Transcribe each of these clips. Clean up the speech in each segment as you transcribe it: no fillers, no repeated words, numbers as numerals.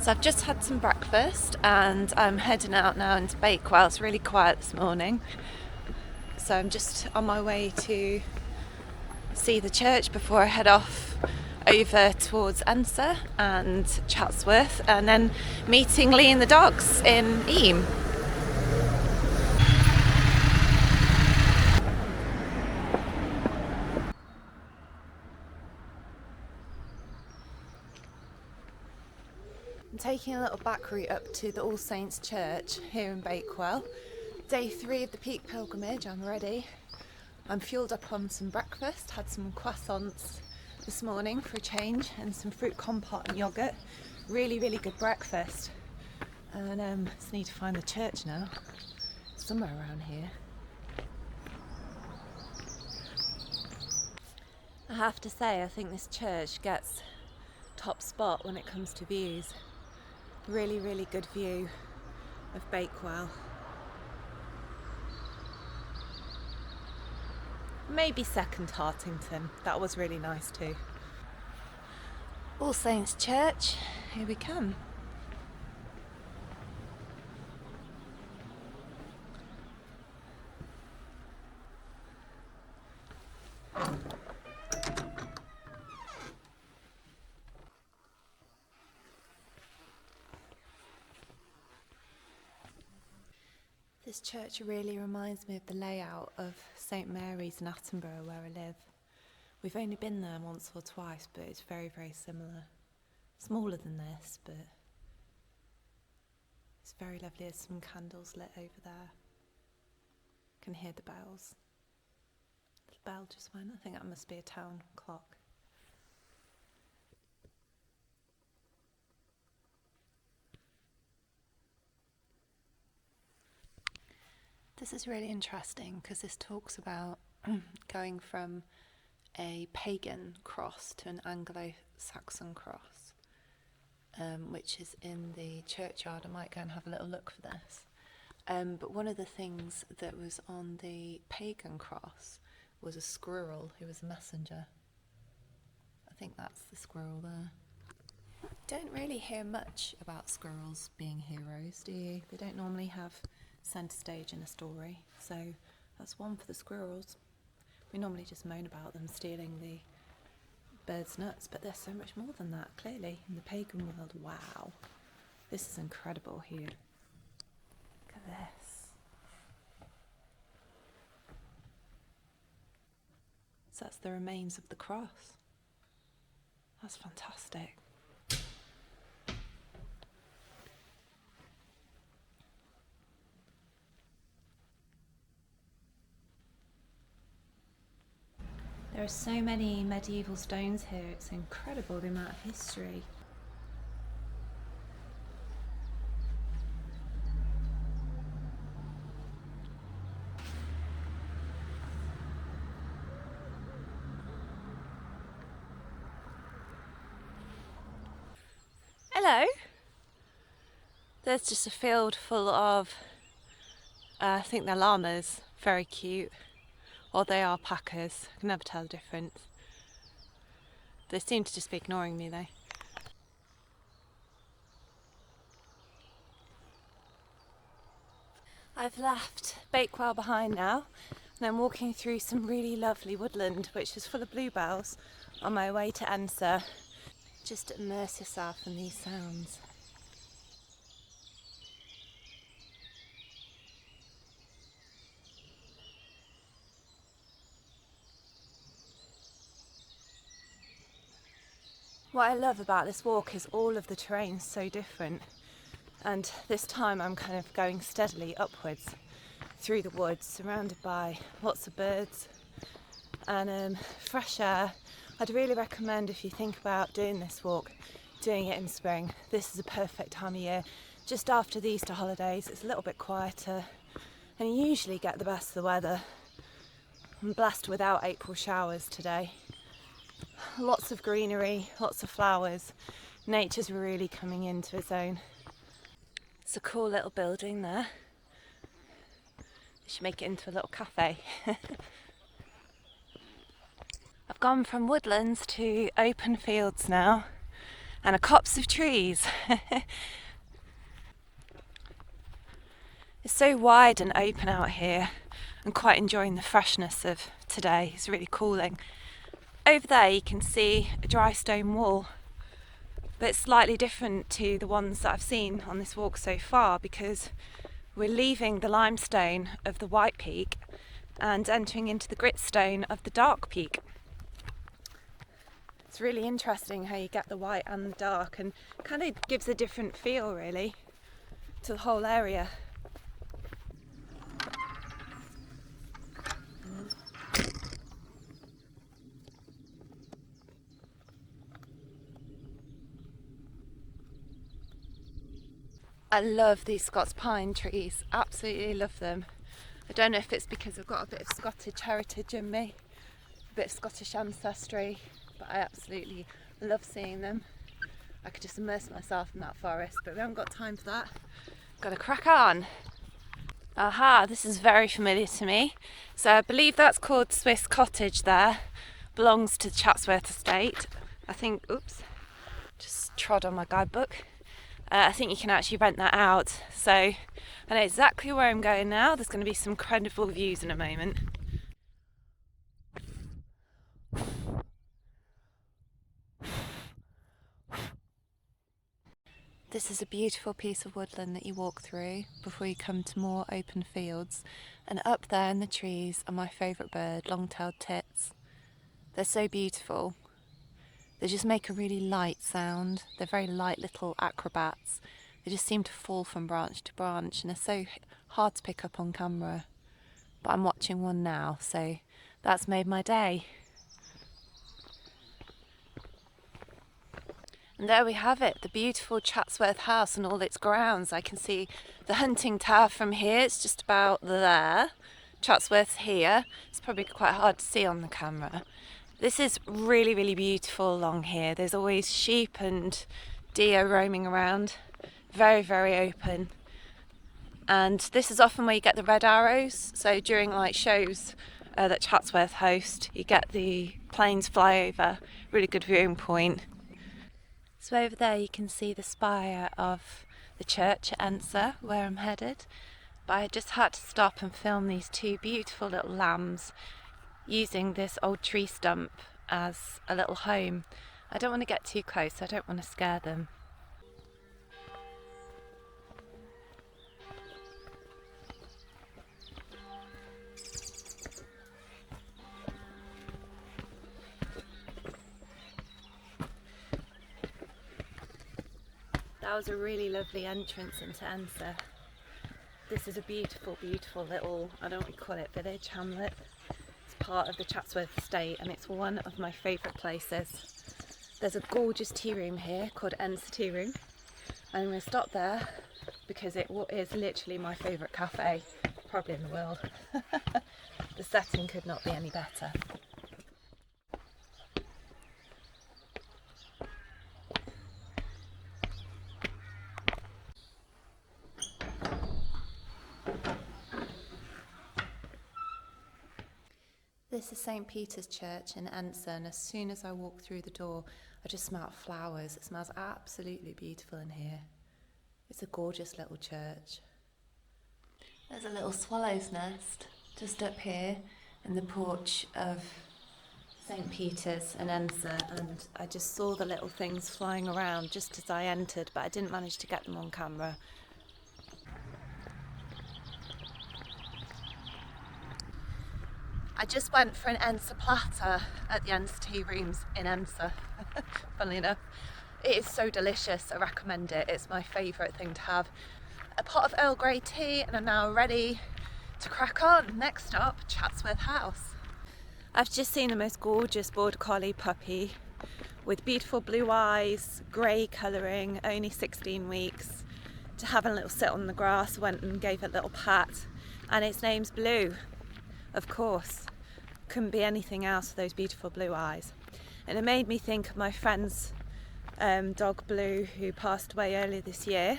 So I've just had some breakfast and I'm heading out now into Bakewell. It's really quiet this morning. So I'm just on my way to see the church before I head off over towards Edensor and Chatsworth, and then meeting Lee and the dogs in Eyam. I'm taking a little back route up to the All Saints Church here in Bakewell. Day 3 of the peak pilgrimage. I'm ready. I'm fueled up on some breakfast, had some croissants this morning for a change and some fruit compote and yoghurt. Really, really good breakfast. And just need to find the church now, somewhere around here. I have to say, I think this church gets top spot when it comes to views. Really, really good view of Bakewell. Maybe second Hartington, that was really nice too. All Saints Church, here we come. This church really reminds me of the layout of St Mary's in Attenborough where I live. We've only been there once or twice, but it's very, very similar. Smaller than this, but it's very lovely. There's some candles lit over there. Can hear the bells. The bell just went. I think that must be a town clock. This is really interesting because this talks about going from a pagan cross to an Anglo-Saxon cross, which is in the churchyard. I might go and have a little look for this. But one of the things that was on the pagan cross was a squirrel who was a messenger. I think that's the squirrel there. Don't really hear much about squirrels being heroes, do you? They don't normally have centre stage in a story, so that's one for the squirrels. We normally just moan about them stealing the birds' nuts, but there's so much more than that, clearly, in the pagan world. Wow, this is incredible here. Look at this. So that's the remains of the cross. That's fantastic. There are so many medieval stones here, it's incredible the amount of history. Hello! There's just a field full of, I think they're llamas, very cute. Or they are alpacas, I can never tell the difference. They seem to just be ignoring me though. I've left Bakewell behind now, and I'm walking through some really lovely woodland which is full of bluebells on my way to Edensor. Just immerse yourself in these sounds. What I love about this walk is all of the terrain's so different, and this time I'm kind of going steadily upwards through the woods, surrounded by lots of birds and fresh air. I'd really recommend, if you think about doing this walk, doing it in spring. This is a perfect time of year. Just after the Easter holidays, it's a little bit quieter and you usually get the best of the weather. I'm blessed without April showers today. Lots of greenery, lots of flowers. Nature's really coming into its own. It's a cool little building there. They should make it into a little cafe. I've gone from woodlands to open fields now, and a copse of trees. It's so wide and open out here. I'm quite enjoying the freshness of today. It's really cooling. Over there you can see a dry stone wall, but it's slightly different to the ones that I've seen on this walk so far, because we're leaving the limestone of the white peak and entering into the gritstone of the dark peak. It's really interesting how you get the white and the dark, and kind of gives a different feel really to the whole area. I love these Scots pine trees, absolutely love them. I don't know if it's because I've got a bit of Scottish heritage in me, a bit of Scottish ancestry, but I absolutely love seeing them. I could just immerse myself in that forest, but we haven't got time for that. Got to crack on. Aha, this is very familiar to me. So I believe that's called Swiss Cottage there. Belongs to the Chatsworth estate. I think, oops, just trod on my guidebook. I think you can actually rent that out. So I know exactly where I'm going now. There's going to be some incredible views in a moment. This is a beautiful piece of woodland that you walk through before you come to more open fields. And up there in the trees are my favourite bird, long-tailed tits. They're so beautiful. They just make a really light sound. They're very light little acrobats. They just seem to fall from branch to branch and are so hard to pick up on camera. But I'm watching one now, so that's made my day. And there we have it, the beautiful Chatsworth house and all its grounds. I can see the hunting tower from here. It's just about there. Chatsworth's here. It's probably quite hard to see on the camera. This is really, really beautiful along here. There's always sheep and deer roaming around. Very, very open. And this is often where you get the red arrows. So during like shows that Chatsworth host, you get the planes fly over. Really good viewing point. So over there you can see the spire of the church at Edensor, where I'm headed. But I just had to stop and film these two beautiful little lambs using this old tree stump as a little home. I don't want to get too close, I don't want to scare them. That was a really lovely entrance into Edensor. This is a beautiful, beautiful little, I don't know what you call it, village, hamlet. Part of the Chatsworth estate, and it's one of my favourite places. There's a gorgeous tea room here called Edensor Tea Room, and I'm going to stop there because it is literally my favourite cafe probably in the world. The setting could not be any better. This is St Peter's Church in Edensor, and as soon as I walk through the door I just smell flowers. It smells absolutely beautiful in here. It's a gorgeous little church. There's a little swallow's nest just up here in the porch of St Peter's in Edensor, and I just saw the little things flying around just as I entered, but I didn't manage to get them on camera. I just went for an Edensor platter at the Edensor Tea Rooms in Edensor, funnily enough. It is so delicious, I recommend it. It's my favourite thing to have. A pot of Earl Grey tea, and I'm now ready to crack on. Next stop, Chatsworth House. I've just seen the most gorgeous border collie puppy with beautiful blue eyes, grey colouring, only 16 weeks. To have a little sit on the grass, went and gave it a little pat, and its name's Blue. Of course, couldn't be anything else with those beautiful blue eyes. And it made me think of my friend's dog Blue, who passed away earlier this year.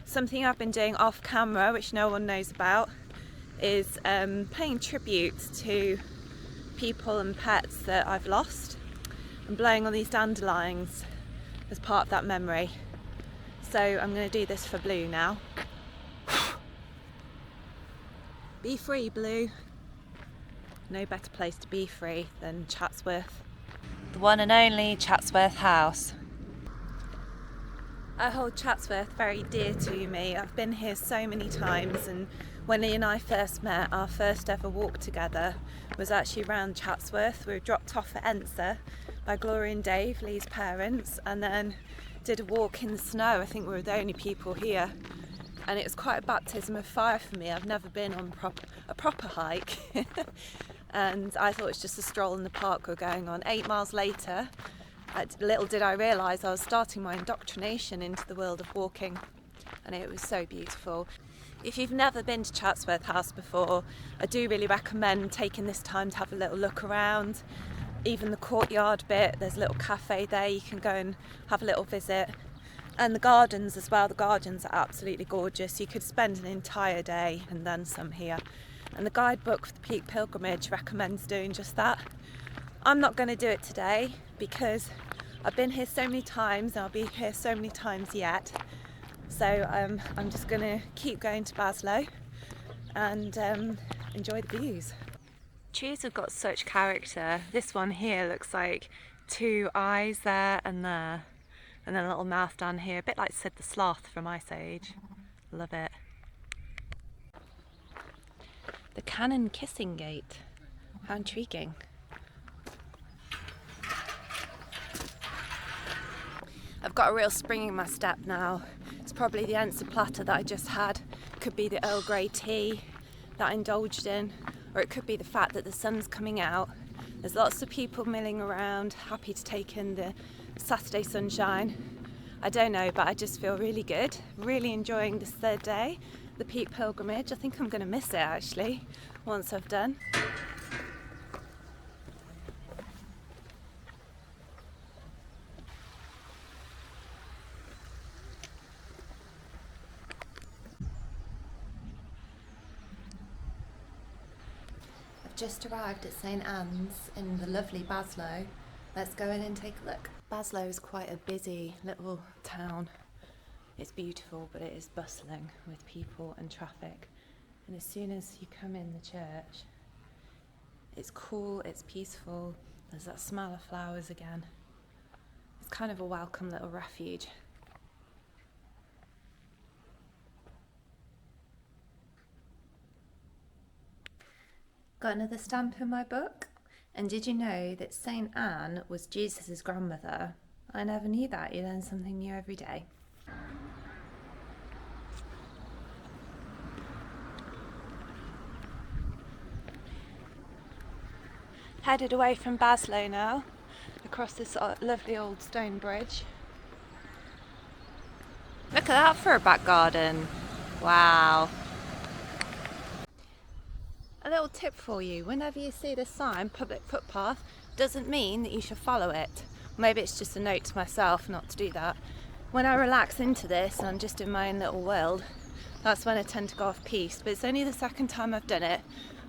Something I've been doing off camera, which no one knows about, is paying tribute to people and pets that I've lost, and blowing on these dandelions as part of that memory. So I'm going to do this for Blue now. Be free, Blue. No better place to be free than Chatsworth. The one and only Chatsworth House. I hold Chatsworth very dear to me. I've been here so many times, and when Lee and I first met, our first ever walk together was actually around Chatsworth. We were dropped off at Edensor by Gloria and Dave, Lee's parents, and then did a walk in the snow. I think we were the only people here, and it was quite a baptism of fire for me. I've never been on a proper hike and I thought it was just a stroll in the park we were going on. 8 miles later, little did I realise I was starting my indoctrination into the world of walking, and it was so beautiful. If you've never been to Chatsworth House before, I do really recommend taking this time to have a little look around. Even the courtyard bit, there's a little cafe there, you can go and have a little visit. And the gardens as well, the gardens are absolutely gorgeous. You could spend an entire day and then some here. And the guidebook for the Peak Pilgrimage recommends doing just that. I'm not going to do it today because I've been here so many times and I'll be here so many times yet. So I'm just going to keep going to Baslow and enjoy the views. Trees have got such character. This one here looks like 2 eyes there, and then a little mouth down here, a bit like Sid the Sloth from Ice Age. Love it. The Cannon Kissing Gate. How intriguing. I've got a real spring in my step now. It's probably the Edensor platter that I just had. Could be the Earl Grey tea that I indulged in, or it could be the fact that the sun's coming out. There's lots of people milling around, happy to take in the Saturday sunshine. I don't know, but I just feel really good, really enjoying this 3rd day, the Peak Pilgrimage. I think I'm going to miss it actually, once I've done. Just arrived at St Anne's in the lovely Baslow. Let's go in and take a look. Baslow is quite a busy little town. It's beautiful, but it is bustling with people and traffic. And as soon as you come in the church, it's cool, it's peaceful, there's that smell of flowers again. It's kind of a welcome little refuge. Got another stamp in my book. And did you know that St Anne was Jesus' grandmother? I never knew that. You learn something new every day. Headed away from Baslow now, across this lovely old stone bridge. Look at that for a back garden. Wow. A little tip for you, whenever you see this sign, public footpath, doesn't mean that you should follow it. Maybe it's just a note to myself not to do that. When I relax into this and I'm just in my own little world, that's when I tend to go off piste. But it's only the 2nd time I've done it.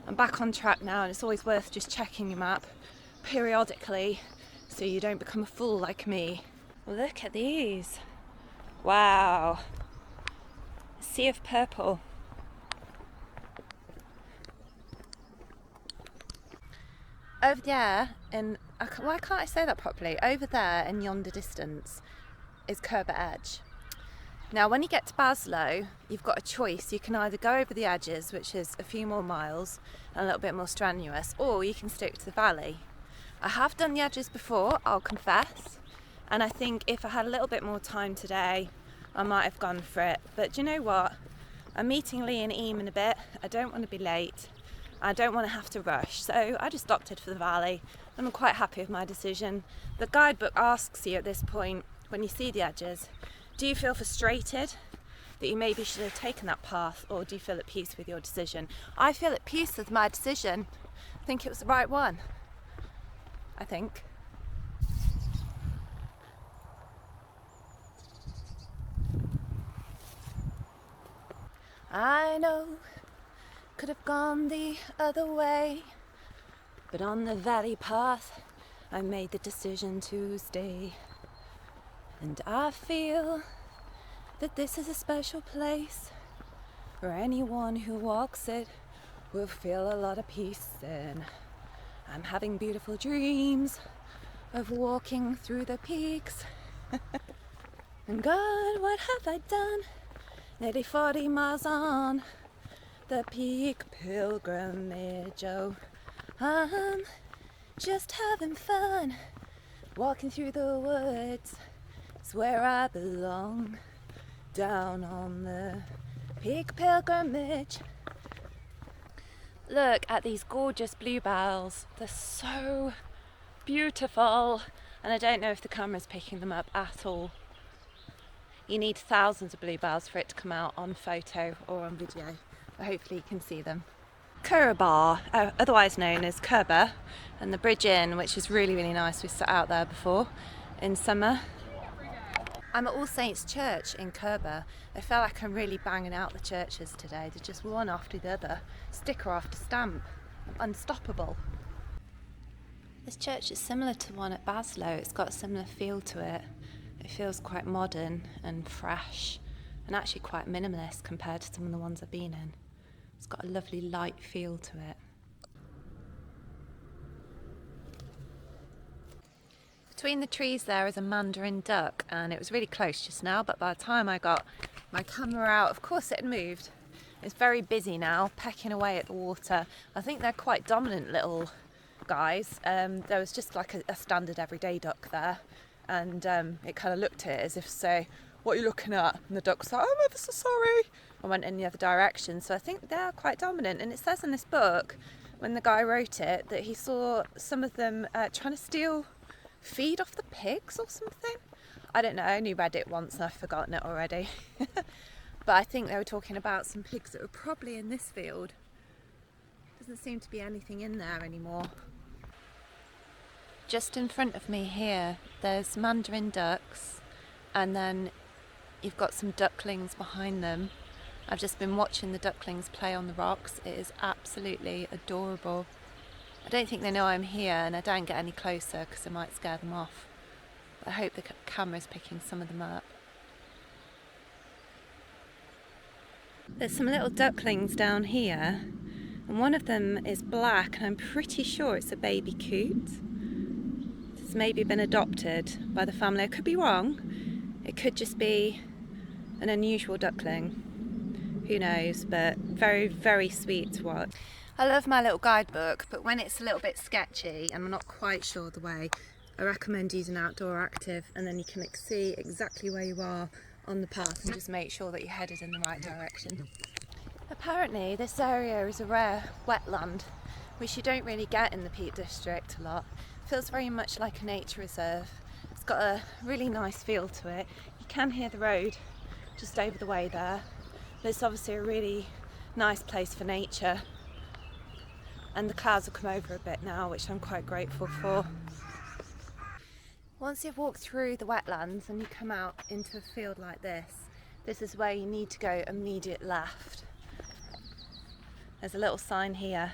I'm back on track now, and it's always worth just checking your map periodically so you don't become a fool like me. Look at these. Wow. A sea of purple. Over there, why can't I say that properly? Over there in yonder distance is Curbar Edge. Now when you get to Baslow, you've got a choice. You can either go over the edges, which is a few more miles and a little bit more strenuous, or you can stick to the valley. I have done the edges before, I'll confess, and I think if I had a little bit more time today, I might have gone for it. But do you know what? I'm meeting Lee and Eyam in a bit. I don't want to be late. I don't want to have to rush, so I just opted for the valley, and I'm quite happy with my decision. The guidebook asks you at this point, when you see the edges, do you feel frustrated that you maybe should have taken that path, or do you feel at peace with your decision? I feel at peace with my decision. I think it was the right one. I think. I know could have gone the other way, but on the valley path I made the decision to stay. And I feel that this is a special place where anyone who walks it will feel a lot of peace. And I'm having beautiful dreams of walking through the peaks. And God, what have I done? Nearly 40 miles on the peak pilgrimage. Oh, I'm just having fun. Walking through the woods, it's where I belong. Down on the peak pilgrimage. Look at these gorgeous bluebells. They're so beautiful. And I don't know if the camera's picking them up at all. You need thousands of bluebells for it to come out on photo or on video. But hopefully you can see them. Curbar, otherwise known as Curbar, and the Bridge Inn, which is really, really nice. We sat out there before in summer. I'm at All Saints Church in Curbar. I feel like I'm really banging out the churches today. They're just one after the other, sticker after stamp. I'm unstoppable. This church is similar to one at Baslow. It's got a similar feel to it. It feels quite modern and fresh and actually quite minimalist compared to some of the ones I've been in. It's got a lovely light feel to it. Between the trees there is a mandarin duck, and it was really close just now, but by the time I got my camera out, of course it had moved. It's very busy now, pecking away at the water. I think they're quite dominant little guys. There was just like a standard everyday duck there, and it kind of looked at it as if to say, "What are you looking at?" And the duck was like, "Oh, I'm ever so sorry." I went in the other direction, so I think they're quite dominant. And it says in this book, when the guy wrote it, that he saw some of them trying to steal feed off the pigs or something. I don't know, I only read it once and I've forgotten it already. But I think they were talking about some pigs that were probably in this field. Doesn't seem to be anything in there anymore. Just in front of me here, there's mandarin ducks, and then you've got some ducklings behind them. I've just been watching the ducklings play on the rocks. It is absolutely adorable. I don't think they know I'm here, and I don't get any closer because I might scare them off. But I hope the camera's picking some of them up. There's some little ducklings down here, and one of them is black, and I'm pretty sure it's a baby coot. It's maybe been adopted by the family. I could be wrong. It could just be an unusual duckling. Who knows, but very, very sweet to watch. I love my little guidebook, but when it's a little bit sketchy and I'm not quite sure the way, I recommend using Outdoor Active, and then you can see exactly where you are on the path and just make sure that you're headed in the right direction. Apparently this area is a rare wetland, which you don't really get in the Peak District a lot. It feels very much like a nature reserve. It's got a really nice feel to it. You can hear the road just over the way there. But it's obviously a really nice place for nature. And the clouds have come over a bit now, which I'm quite grateful for. Once you've walked through the wetlands and you come out into a field like this is where you need to go immediate left. There's a little sign here.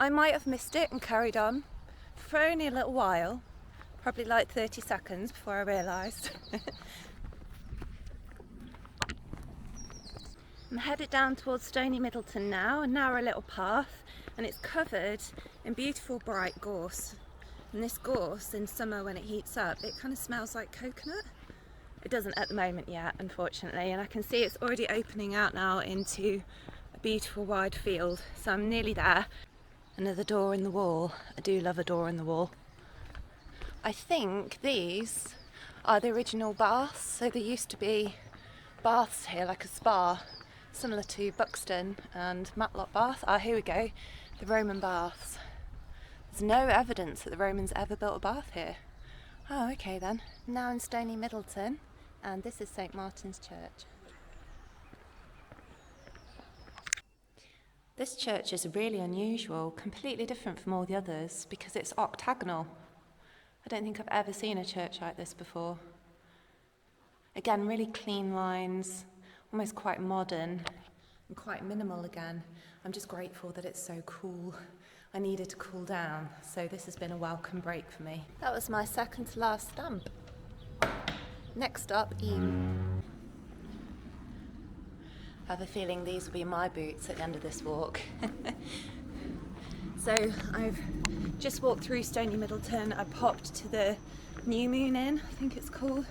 I might have missed it and carried on for only a little while, probably like 30 seconds before I realised. I'm headed down towards Stoney Middleton now, a narrow little path, and it's covered in beautiful bright gorse. And this gorse, in summer when it heats up, it kind of smells like coconut. It doesn't at the moment yet, unfortunately, and I can see it's already opening out now into a beautiful wide field, so I'm nearly there. Another door in the wall. I do love a door in the wall. I think these are the original baths, so there used to be baths here, like a spa, similar to Buxton and Matlock Bath. Ah, here we go, the Roman baths. There's no evidence that the Romans ever built a bath here. Oh, okay then. Now in Stoney Middleton, and this is St Martin's Church. This church is really unusual, completely different from all the others because it's octagonal. I don't think I've ever seen a church like this before. Again, really clean lines, almost quite modern and quite minimal again. I'm just grateful that it's so cool. I needed to cool down, so this has been a welcome break for me. That was my second to last stamp. Next up, Eyam. I have a feeling these will be my boots at the end of this walk. So I've just walked through Stoney Middleton. I popped to the New Moon Inn, I think it's called,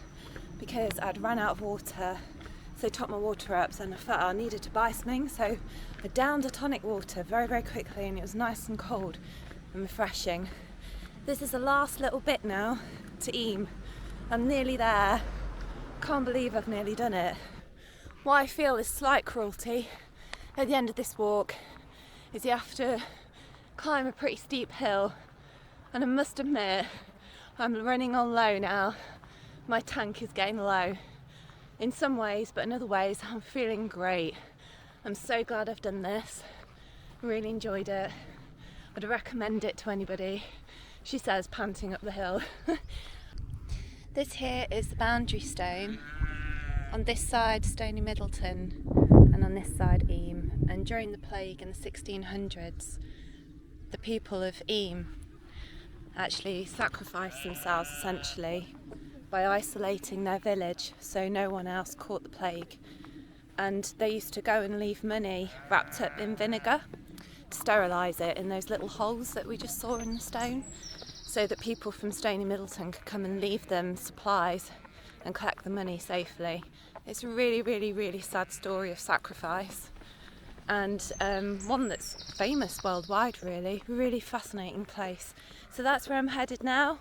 because I'd run out of water. So I topped my water up and I felt I needed to buy something. So I downed a tonic water very, very quickly, and it was nice and cold and refreshing. This is the last little bit now to Eyam. I'm nearly there. Can't believe I've nearly done it. What I feel is slight cruelty at the end of this walk is you have to climb a pretty steep hill, and I must admit I'm running on low now. My tank is getting low in some ways, but in other ways I'm feeling great. I'm so glad I've done this. Really enjoyed it. I'd recommend it to anybody, she says, panting up the hill. This here is the boundary stone. On this side, Stoney Middleton, and on this side, Eyam. And during the plague in the 1600s, the people of Eyam actually sacrificed themselves essentially by isolating their village so no one else caught the plague. And they used to go and leave money wrapped up in vinegar to sterilise it in those little holes that we just saw in the stone, so that people from Stoney Middleton could come and leave them supplies and collect the money safely. It's a really, really, really sad story of sacrifice, and one that's famous worldwide, really fascinating place. So that's where I'm headed now.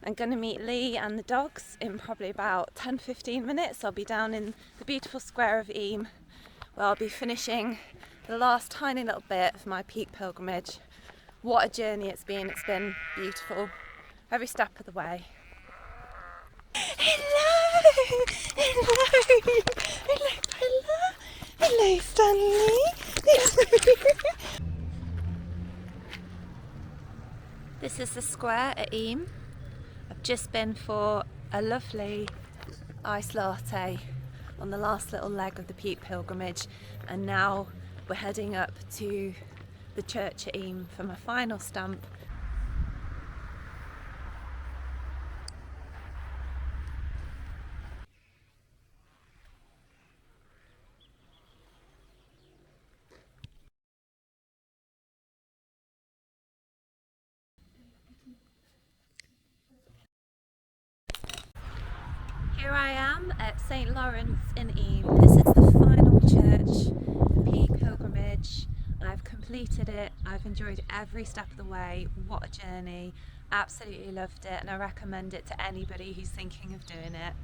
I'm going to meet Lee and the dogs in probably about 10-15 minutes. I'll be down in the beautiful square of Eyam, where I'll be finishing the last tiny little bit of my peak pilgrimage. What a journey it's been beautiful every step of the way. Hello Stanley. This is the square at Eyam. I've just been for a lovely Iced latte on the last little leg of the peak pilgrimage, and now we're heading up to the church at Eyam for my final stamp. Here I am at St Lawrence in Eyam. This is the final church, peak pilgrimage. I've completed it. I've enjoyed every step of the way. What a journey. Absolutely loved it, and I recommend it to anybody who's thinking of doing it.